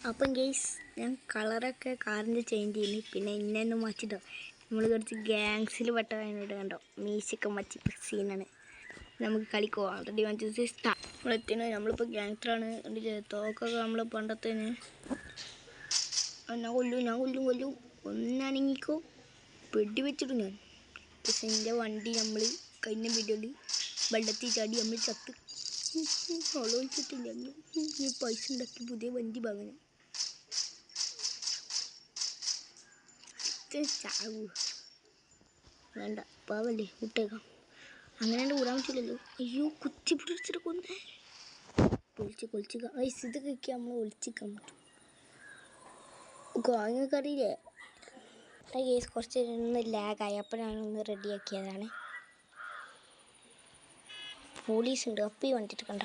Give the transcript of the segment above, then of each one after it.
അപ്പം ഗെയ്സ് ഞാൻ കളറൊക്കെ കാറിൻ്റെ ചേഞ്ച് ചെയ്യുന്നു. പിന്നെ ഇന്നൊന്നും മാറ്റിട്ടോ നമ്മൾ കുറച്ച് ഗാങ്സിൽ പെട്ടതായിട്ട് കണ്ടോ മീശയൊക്കെ മച്ചി സീനാണ്. നമുക്ക് കളിക്കോ ഓൾറെഡി വാങ്ങിച്ചു സ്റ്റാർട്ട് നമ്മളെത്തിന് നമ്മളിപ്പോൾ ഗാങ്സ്റ്ററാണ്. തോക്കൊക്കെ നമ്മൾ പണ്ടത്തേന് ഞാൻ കൊല്ലും ഒന്നനങ്ങിക്കോ പെടി വെച്ചിട്ടു ഞാൻ. പക്ഷെ എൻ്റെ വണ്ടി നമ്മൾ കഴിഞ്ഞ വീഡിയോയിൽ വെള്ളത്തിൽ ചാടി നമ്മൾ ചത്ത് ആലോചിച്ചിട്ടില്ല. ഈ പൈസ ഉണ്ടാക്കി പുതിയ വണ്ടി വാങ്ങാൻ ചാവൂ വേണ്ട പാവല്ലേ വിട്ടേക്കാം. അങ്ങനെ ഊരാൻ പറ്റില്ലല്ലോ. അയ്യോ കുത്തി പിടിച്ചിട്ട് കൊന്നേ പൊളിച്ചിക്കാം. ഇതൊക്കെ നമ്മൾ ഒളിച്ചിക്കാൻ പറ്റും. നിങ്ങൾക്ക് അറിയില്ലേ കേസ് കുറച്ച് ഒന്ന് ലാഗായി. അപ്പോൾ ഞാനൊന്ന് റെഡിയാക്കിയതാണ്. പോലീസ് ഉണ്ട് അപ്പം ഈ വണ്ടിട്ട് കണ്ട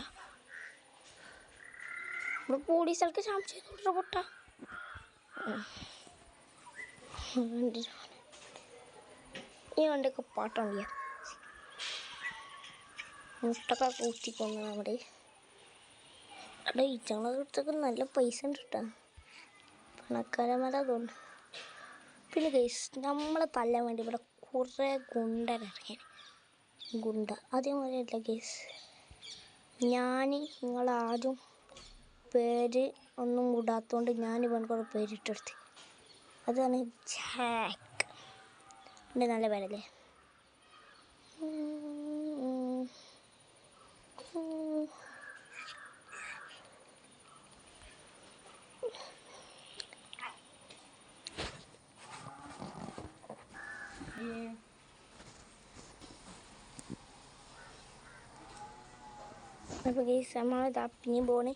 നമ്മൾ പോലീസുകൾക്ക് സംശയം പൊട്ട ഈ വണ്ടിയൊക്കെ പാട്ടുണ്ട്. മുട്ടൊക്കെ കൂത്തിക്കൊന്ന് നമ്മുടെ അവിടെ ഈച്ചകളടുത്തൊക്കെ നല്ല പൈസ ഉണ്ട് കേട്ടോ. പണക്കാരന്മാരെ അതുകൊണ്ട്. പിന്നെ ഗൈസ് നമ്മളെ തല്ലാൻ വേണ്ടി ഇവിടെ കുറേ ഗുണ്ടനിറങ്ങിയ അതേമാതിരിയല്ല ഗൈസ്. നിങ്ങളാദ്യം പേര് ഒന്നും കൂടാത്തതുകൊണ്ട് ഞാൻ ഇവനോട് പേരിട്ടെടുത്ത്. അതാണ് ജാക്ക്. എൻ്റെ നല്ല പേരല്ലേ. അപ്പോൾ ഗൈസ് നമ്മൾ പിന്നെയും പോണേ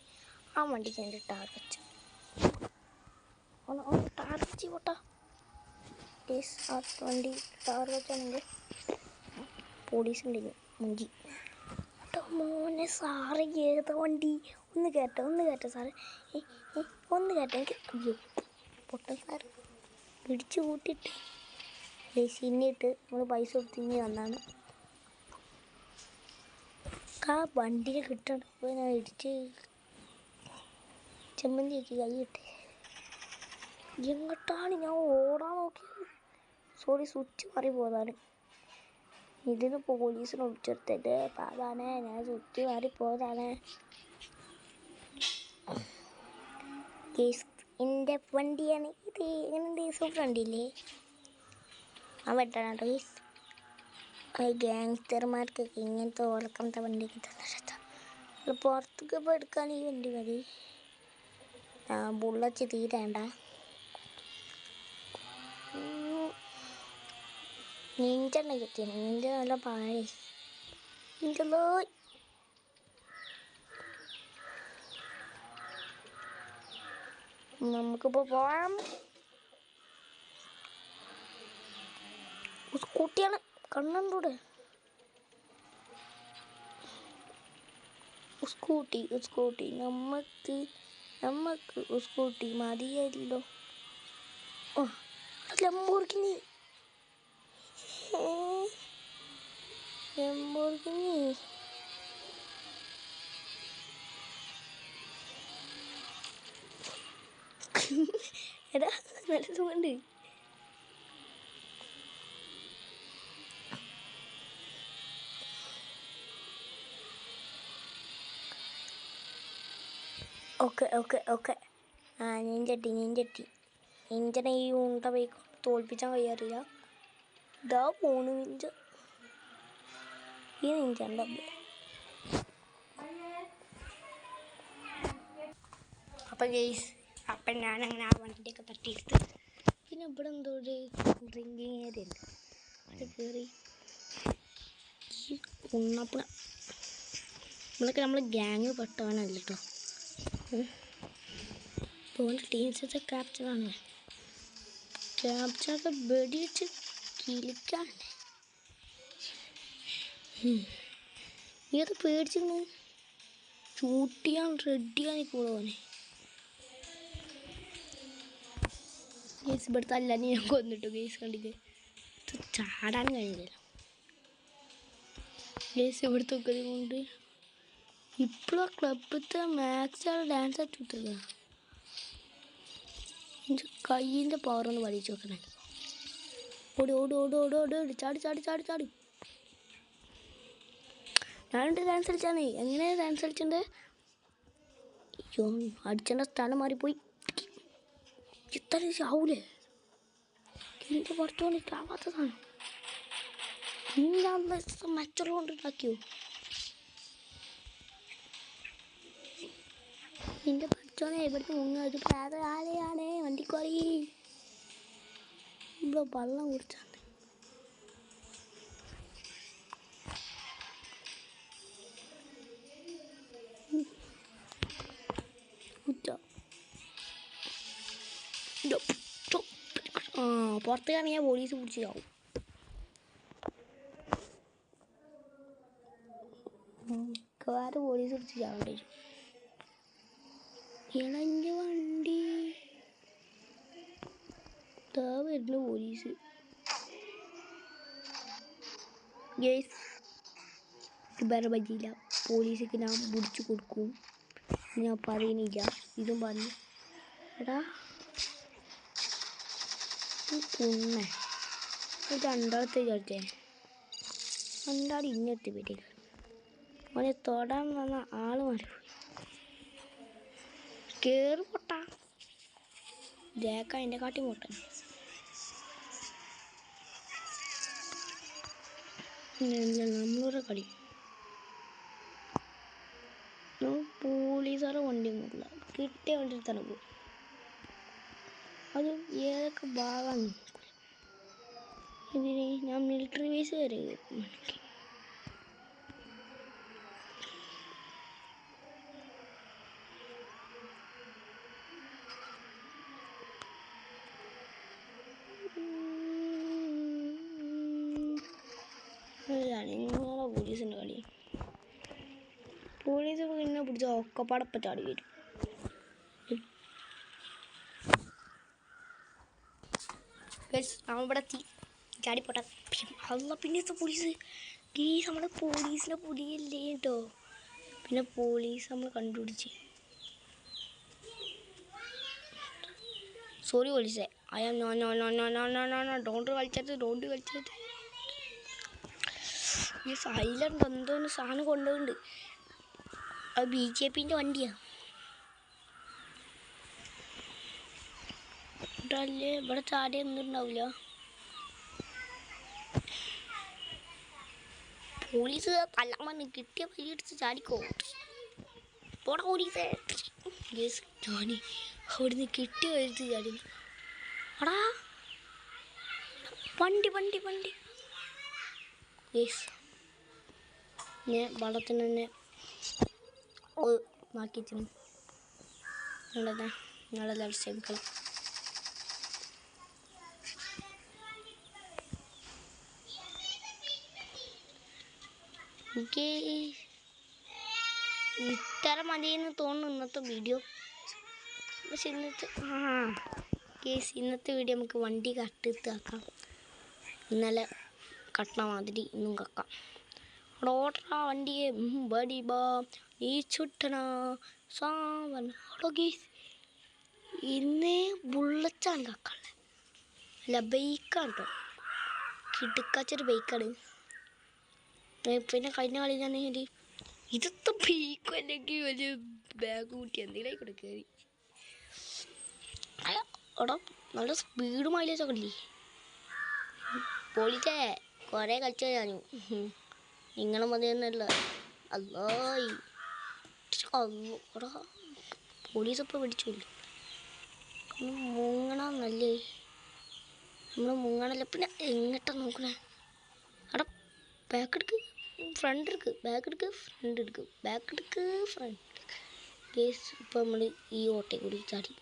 ആ വണ്ടിക്ക് എൻ്റെ ടാർഗറ്റ് ടാർഗറ്റ് പോട്ടാ ഗൈസ്. ആ വണ്ടി ടാർഗറ്റ് ആണെങ്കിൽ പോലീസ് ഉണ്ടെങ്കിൽ മുഞ്ചി മോനെ സാറ് ഏതാ വണ്ടി ഒന്ന് കേട്ടോ സാറ് ഒന്ന് കേട്ടോ എനിക്ക്. അയ്യോ പൊട്ടൻ സാറ് പിടിച്ചു കൂട്ടിയിട്ട് ഗൈസ് ഇന്നിട്ട് നമ്മൾ പൈസ കൊടുത്ത് ഇനി വന്നാണ് ആ വണ്ടിയെ കിട്ടണം. അപ്പോൾ ഞാൻ ഇടിച്ച് ചെമ്മന്തിയാക്കി കൈ കിട്ടി. എങ്ങോട്ടാണ് ഞാൻ ഓടാൻ നോക്കിയത്? സോറി സ്വിച്ച് മാറി പോയതാണ്. ഇതിന് പോലീസിനെ വിളിച്ചെടുത്തിട്ട് പാതാണേ ഞാൻ സ്വിച്ച് മാറി പോയതാണ്. എൻ്റെ വണ്ടിയാണ് ഇത്. എങ്ങനെയുണ്ട് സൂപ്പർ വണ്ടിയില്ലേ? ആ വെട്ടാണ് കേട്ടോ ഗീസ്. ഗാങ്സ്റ്റർമാർക്കൊക്കെ ഇങ്ങനത്തെ ഓളക്കണത്തെ വണ്ടിയൊക്കെ തന്നെ പുറത്തൊക്കെ ഇപ്പോൾ എടുക്കാൻ ഈ വണ്ടി മതി. ബുള്ളറ്റ് തീരേണ്ട. നിഞ്ചെണ്ണ കിട്ടിയ നിഞ്ച നല്ല പാഴേ നിഞ്ചല്ലോ. നമുക്കിപ്പോൾ പോകാം. സ്കൂട്ടിയാണ് കണ്ണൂടെ സ്കൂട്ടി നമുക്ക് സ്കൂട്ടി മതിയല്ലോ. ഓ ലംബോർഗിനി എടാ നല്ല സുഖമുണ്ട്. ഓക്കെ നീഞ്ചട്ടി നിഞ്ചനെ ഈ ഉണ്ട ബൈക്ക് തോൽപ്പിച്ചാൽ കഴിയാറില്ല. ഇതാ പോണു നിഞ്ച. ഈ നിഞ്ച ഉണ്ടല്ലോ. അപ്പം ഗെയ്സ് അപ്പം ഞാനങ്ങനെ ആ വണ്ടിയൊക്കെ തട്ടിയെടുത്ത് പിന്നെ ഇവിടെ എന്തോ ഒരു ഡ്രിങ്കിങ് ഏരിയ ഉണ്ട്. അത് കയറി ഈ ഉണ്ണപ്പണ നമ്മളൊക്കെ നമ്മൾ ഗ്യാങ് പെട്ടവനല്ല കേട്ടോ. ഇപ്പോൾ ടീംസൊക്കെ ക്യാപ്ചറാണ്. ക്യാപ്ചറൊക്കെ വെടി വെച്ച് കിളിക്കാണ്. നീ അത് പേടിച്ചിരുന്നു ഷൂട്ട് ചെയ്യാൻ റെഡിയാണ് കൂടെ പോനെ. ഗേസ് ഇവിടുത്തെ അല്ലാതെ ഞാൻ കൊന്നിട്ടു. ഗേസ് കണ്ടിട്ട് ചാടാൻ കഴിഞ്ഞില്ല. ഗേസ് ഇവിടുത്തെ ഒക്കെ കൊണ്ട് ഇപ്പോഴും ക്ലബത്തെ മാക്സ് ഡാൻസ് ആക്കി കയ്യിൻ്റെ പവറൊന്ന് വലിച്ചു വെക്കണേ. ഓടി ഓടി ഓടി ഓടി ഓടി ഓടി ചാടി ചാടി ചാടി ചാടി. ഞാനുണ്ട് ഡാൻസ് കളിച്ചാണ്. എങ്ങനെ ഡാൻസ് കളിച്ചിട്ടുണ്ട്? അയ്യോ അടിച്ചേണ്ട സ്ഥലം മാറിപ്പോയി. ഇത്ര ആവൂലേ? എൻ്റെ പുറത്തു വന്നിട്ട് ആവാത്തതാണ്. മറ്റുള്ള കൊണ്ട് ഉണ്ടാക്കിയോ? എൻ്റെ പഠിച്ചോനെ ഇവിടുത്തെ മുങ്ങ ആളെയാണ് വണ്ടിക്കോറി. ഇവിടെ വെള്ളം കുടിച്ചാണ്. പുറത്ത് കാണിയാൽ പോലീസ് പിടിച്ചാവും. മിക്കവാറും പോലീസ് പിടിച്ച് ചാവേണ്ടി വരും. ഇളഞ്ഞ വണ്ടി വരുന്നു പോലീസ്. വേറെ പറ്റിയില്ല. പോലീസിക്ക് ഞാൻ പിടിച്ചു കൊടുക്കും. ഞാൻ പറയുന്നില്ല. ഇതും പറഞ്ഞു. എടാ കുന്നേ രണ്ടാമത്തെ ചേർത്തേ രണ്ടാട് ഇങ്ങെത്തി പറ്റില്ല. അവനെ തൊടാൻ വന്ന ആള് മാറിപ്പോയി. കേറി പൊട്ടാ ജേക്ക അതിൻ്റെ കാട്ടി പൊട്ടാൻ. നമ്മളൂടെ കളി. പോലീസുകാരെ വണ്ടിയൊന്നുമില്ല. കിട്ടിയ വണ്ടി തന്നെ പോകും. അത് ഏതൊക്കെ ഭാഗമാണ് നോക്കില്ല. ഇതിന് ഞാൻ മിലിറ്ററി ബേസ് വരെ മനസ്സിലാക്കി. നിങ്ങളെ പോലീസിൻ്റെ കളി. പോലീസ് പിന്നെ പിടിച്ച ഒക്കപ്പാടപ്പ ചാടി വരും. നമ്മളിവിടെ എത്തി ചാടിപ്പോട്ടെ. അല്ല പിന്നെ പോലീസ് നമ്മുടെ പോലീസിനെ പുലിയല്ലേ കേട്ടോ. പിന്നെ പോലീസ് നമ്മൾ കണ്ടുപിടിച്ച്. സോറി പോലീസേ, അയാൾ ഡോണ്ട് കളിച്ചത്. ഈ സൈലൻ്റ് എന്തോന്ന് സാധനം കൊണ്ടുപോകുന്നുണ്ട്. അത് BJPൻ്റെ വണ്ടിയാണ്. അല്ലേ ഇവിടെ ചാടി ഒന്നുണ്ടാവില്ല. പോലീസ് തല്ലാൻ വന്ന് കിട്ടിയ പയ്യെടുത്ത് ചാടിക്കോ. പോടാ പോലീസേ. ഞാൻ അവിടുന്ന് കിട്ടിയ പയ്യെടുത്ത് ചാടി. അടാ വണ്ടി ഞാൻ വള്ളത്തിന് തന്നെ മാറ്റി തിന്നു. നിങ്ങളെല്ലാം ക്ഷമിക്കണം. എനിക്ക് ഇത്ര മതിയെന്ന് തോന്നുന്നു ഇന്നത്തെ വീഡിയോ. പക്ഷെ ഇന്നത്തെ വീഡിയോ നമുക്ക് വണ്ടി കട്ടിത്താക്കാം. ഇന്നലെ കട്ടണ മാതിരി ഇന്നും കക്കാം. ഓടാ വണ്ടിയെ ബടി ബാ ഈ ചുട്ടന സാവൻ. ഇന്ന് ബുള്ളറ്റാണ് കക്കാളെ. അല്ല ബൈക്കാണ് കേട്ടോ. കിടുക്കാച്ചൊരു ബൈക്കാണ്. പിന്നെ കഴിഞ്ഞ കളി ഞാൻ ഇതൊക്കെ ബൈക്കും അല്ലെങ്കിൽ വലിയ ബാഗ് കൂട്ടി എന്തെങ്കിലും കൂടെ കയറി. എടാ നല്ല സ്പീഡ് മൈലേജ് ഒക്കെ ഇല്ലേ. പോലീസേ കുറേ കളിച്ചാൽ ഞാനും നിങ്ങളെ മതിയെന്നല്ല. അല്ലായി എടാ പോലീസപ്പോൾ പിടിച്ചില്ല. മുങ്ങണമെന്നല്ലേ നമ്മൾ മുങ്ങണല്ലേ. പിന്നെ എങ്ങോട്ടാ നോക്കണേ? എടാ ബാക്ക് എടുക്ക് ഫ്രണ്ട് എടുക്ക്. കേസ് ഇപ്പം നമ്മൾ ഈ ഓട്ടയെ കൂടി ചാടി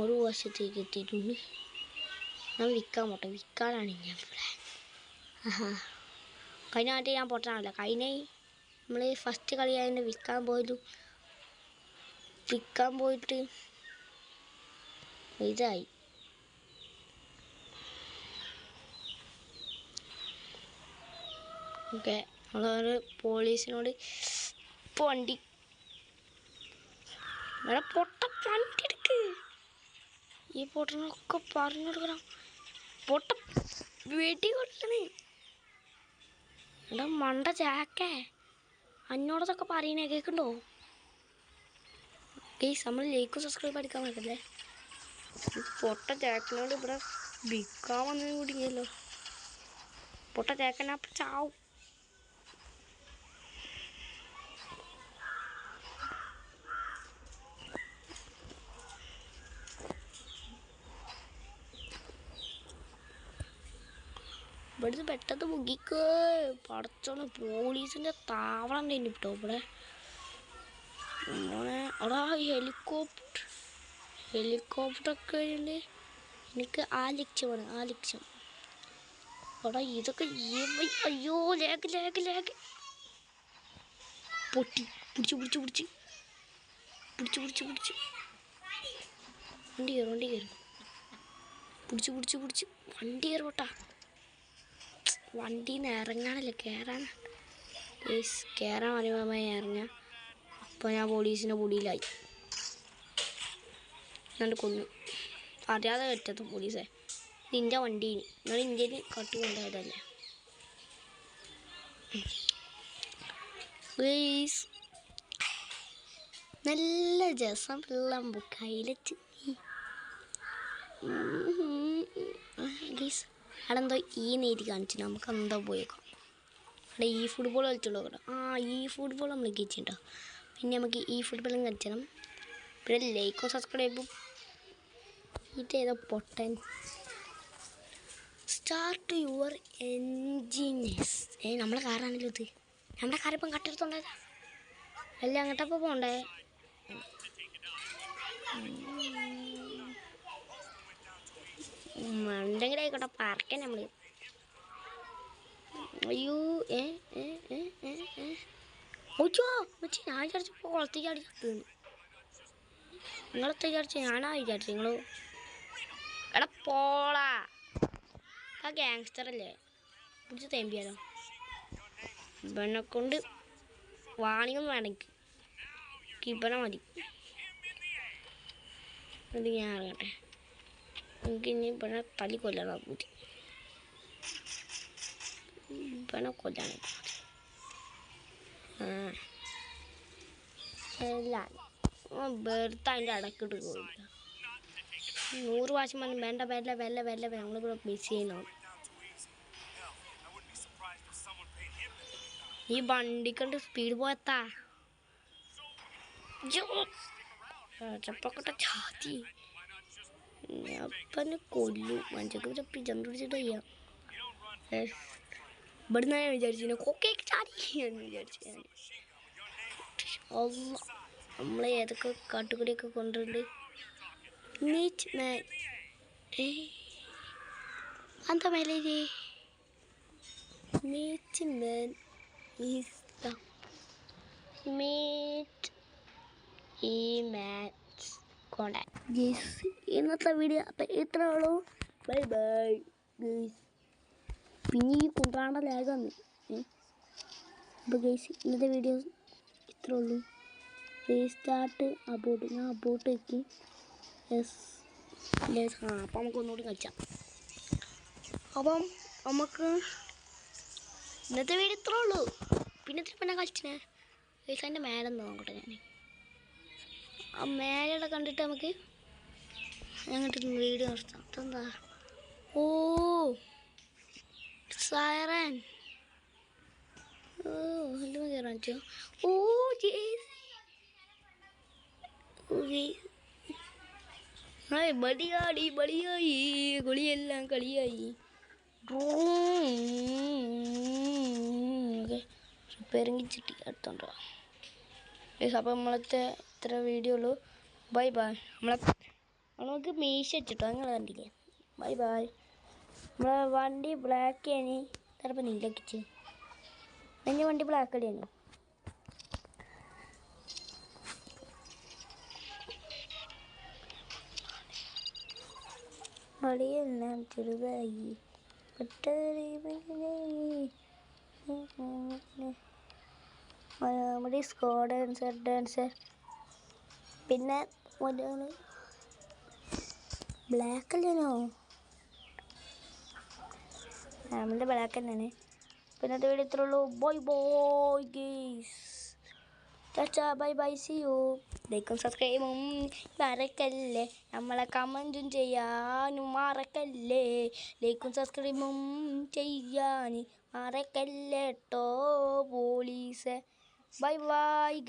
ഒരു വശത്തേക്ക് എത്തിയിട്ടുണ്ട്. ഞാൻ വിൽക്കാനാണ് ഞാൻ പ്ലാൻ. കഴിഞ്ഞ ആയിട്ട് ഞാൻ പൊട്ടാനല്ല. കഴിഞ്ഞ നമ്മൾ ഫസ്റ്റ് കളി ആയതിൻ്റെ വിൽക്കാൻ പോയിട്ട് ഇതായി. ഓക്കെ നമ്മളൊരു പോലീസിനോട് ഇപ്പോൾ വണ്ടി പൊട്ട വണ്ടി എടുക്ക്. ഈ പൊട്ടനൊക്കെ പറഞ്ഞു കൊടുക്കണം. പൊട്ട വെടി കൊടുക്കണേ. എടാ മണ്ട ചാക്കേ, അന്നോടതൊക്കെ പറയണേ കേൾക്കണ്ടോ? ഗൈസ് നമ്മൾ ലൈക്കും സബ്സ്ക്രൈബ് അടിക്കാൻ പറ്റല്ലേ. പൊട്ട ചാക്കിനോട് ഇവിടെ വിൽക്കാൻ വന്നതും കൂടിയല്ലോ. പൊട്ട ചാക്കന ചാവും. ഇവിടുന്ന് പെട്ടെന്ന് മുങ്ങിക്ക്. പടച്ചോണ് പോലീസിൻ്റെ താവളം ഉണ്ടായിരുന്നു കേട്ടോ ഇവിടെ. അവിടെ ഹെലികോപ്റ്ററൊക്കെ ഉണ്ട്. എനിക്ക് ആ ലക്ഷ്യമാണ്, ആ ലക്ഷ്യം. അവിടെ ഇതൊക്കെ അയ്യോ ലാഗ് പൊട്ടി. പിടിച്ച് വണ്ടി കയറും. പിടിച്ച് വണ്ടി കയറോട്ടാ. വണ്ടിയിൽ നിന്ന് ഇറങ്ങാനല്ലേ, കയറാനാ. കയറാൻ പറയുമ്പോൾ ഇറങ്ങാം. അപ്പോൾ ഞാൻ പോലീസിൻ്റെ പൊടിയിലായി. എന്നിട്ട് കൊന്നു. അറിയാതെ പറ്റത്ത പോലീസേ. നിൻ്റെ വണ്ടി നിങ്ങൾ ഇന്ത്യയിൽ കട്ട് കൊണ്ടുപോയതല്ലേ. നല്ല രസം എല്ലാം കയ്യിലെത്തി. അവിടെന്തോ ഈ നീതി കാണിച്ചു. നമുക്ക് എന്തോ പോയേക്കാം. അവിടെ ഈ ഫുട്ബോൾ കളിച്ചോളൂ. ഈ ഫുട്ബോൾ നമ്മൾ കളിച്ചിട്ടുണ്ടോ. പിന്നെ നമുക്ക് ഈ ഫുട്ബോളും കളിച്ചണം. പിന്നെ ലൈക്കും സബ്സ്ക്രൈബും. ഇതേതോ പൊട്ടൻ. Start your engines. നമ്മളെ കാറാണല്ലോ ഇത്. നമ്മുടെ കാറിപ്പം കട്ടെടുത്തോണ്ടേതാ. അല്ല അങ്ങോട്ടപ്പോൾ പോകണ്ടേ. എന്തെങ്കിലും ആയിക്കോട്ടെ, പാർക്കാൻ നമ്മൾ. അയ്യോ ഓച്ചോ വെച്ച് ഞാൻ വിചാരിച്ചപ്പോൾ കുളത്തേക്ക് ചാടി ചത്തുന്നു. നിങ്ങളെത്ര വിചാരിച്ചു? ഞാനാ വിചാരിച്ചു നിങ്ങൾ. എടാ പോളാ, ആ ഗ്യാങ്സ്റ്റർ അല്ലേ, പിടിച്ച് തേമ്പിയാലോ. ഇവനെ കൊണ്ട് വാണിയൊന്നും വേണമെങ്കിൽ ഇവനെ മതി. അത് ഞാൻ അറിയട്ടെ. എനിക്ക് ഇനി ഇവനെ തല്ലി കൊല്ലാൻ കൂട്ടി. ഇവനെ കൊല്ലാൻ എല്ലാം വെറുതെ അതിൻ്റെ ഇടക്കിട്ട് പോയില്ല. 100 പ്രാവശ്യം വന്ന് വേണ്ട ഞങ്ങളിവിടെ മിസ് ചെയ്യണം. ഈ വണ്ടിക്കണ്ട് സ്പീഡ് പോയത്താ. ചപ്പക്കട്ട ചാത്തി അപ്പനെ കൊല്ലു. മഞ്ചക്ക് ചപ്പി ചണ്ടുപിടിച്ചിട്ട് ചെയ്യാം. ഇവിടുന്ന് ഞാൻ വിചാരിച്ചു കൊക്കേക്ക് ചാടി എന്ന് വിചാരിച്ചു ഞാൻ. നമ്മളെ ഏതൊക്കെ കാട്ടുകൂടിയൊക്കെ കൊണ്ടുണ്ട്. നീച്ച് മാൻ എന്താ മേലെ നീച്ച് മാൻ ഈസ് ദ മീറ്റ് ഈ മാച്ച് കോണ്ടാക്ട്. ഗൈസ് ഇന്നത്തെ വീഡിയോ അപ്പം ഇത്രേ ഉള്ളൂ. Bye guys. പിന്നെ ഈ കുണ്ടാണ്ട ലാഗ് വന്നു. അപ്പോൾ ഗൈസ് ഇന്നത്തെ വീഡിയോ ഇത്രേ ഉള്ളൂ. റീസ്റ്റാർട്ട് അബോട്ട്. ഞാൻ അബോട്ട് വെക്കി. അപ്പം നമുക്ക് ഒന്നുകൂടി കളിച്ചാം. അപ്പം നമുക്ക് ഇന്നത്തെ വീഡിയോ ഇത്രേ ഉള്ളൂ. പിന്നെ പിന്നെ കളിച്ചിനെ ഗൈസ്. അതിൻ്റെ മേലെ നോക്കട്ടെ ഞാൻ. ആ മേലെ കണ്ടിട്ട് നമുക്ക് അങ്ങോട്ട് വീഡിയോ നിർത്താം. അതെന്താ? ഓ സൈറൻ. ഹലോ കയറാൻ പറ്റോ? ഓ ബളിയായി ഗുളിയെല്ലാം കളിയായി. റിപ്പയറിങ്ങിച്ചിട്ട് അടുത്തോണ്ടോ. അപ്പം നമ്മളത്തെ ഇത്ര വീഡിയോ ഉള്ളൂ. ബൈ നമുക്ക് മീശ വെച്ചിട്ടോ നിങ്ങൾ കണ്ടില്ലേ. ബൈ നമ്മളെ വണ്ടി ബ്ലാക്ക് ആണ്. ചിലപ്പോൾ നീലക്കിച്ച് എൻ്റെ വണ്ടി ബ്ലാക്ക് അടിയാണ്. വടിയെല്ലാം ചെറുതായി നമ്മുടെ സ്കോഡ് ഡാൻസർ പിന്നെ ബ്ലാക്ക് അല്ലേനോ? നമ്മളുടെ ബ്ലാക്ക് തന്നെയാണ്. പിന്നെ അത് വീഡിയോ ഇത്രേ ഉള്ളൂ. Bye guys. ചാച്ചാ ബൈ സി യു. ലൈക്കും സബ്സ്ക്രൈബും മറക്കല്ലേ. നമ്മളെ കമൻറ്റും ചെയ്യാനും മറക്കല്ലേ. ലൈക്കും സബ്സ്ക്രൈബും ചെയ്യാൻ മറക്കല്ലേ കേട്ടോ പോലീസ്. By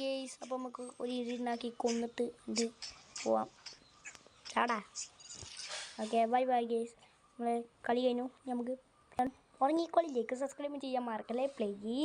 guys. അപ്പോൾ നമുക്ക് ഒരു ഇരുന്നാക്കി കൊന്നിട്ട് ഉണ്ട് പോവാം. ചാടാ. Okay bye guys. നമ്മൾ കളി കഴിഞ്ഞു. നമുക്ക് ഉറങ്ങിക്കോളി. ലൈക്ക് സബ്സ്ക്രൈബ് ചെയ്യാൻ മറക്കല്ലേ പ്ലീസ്.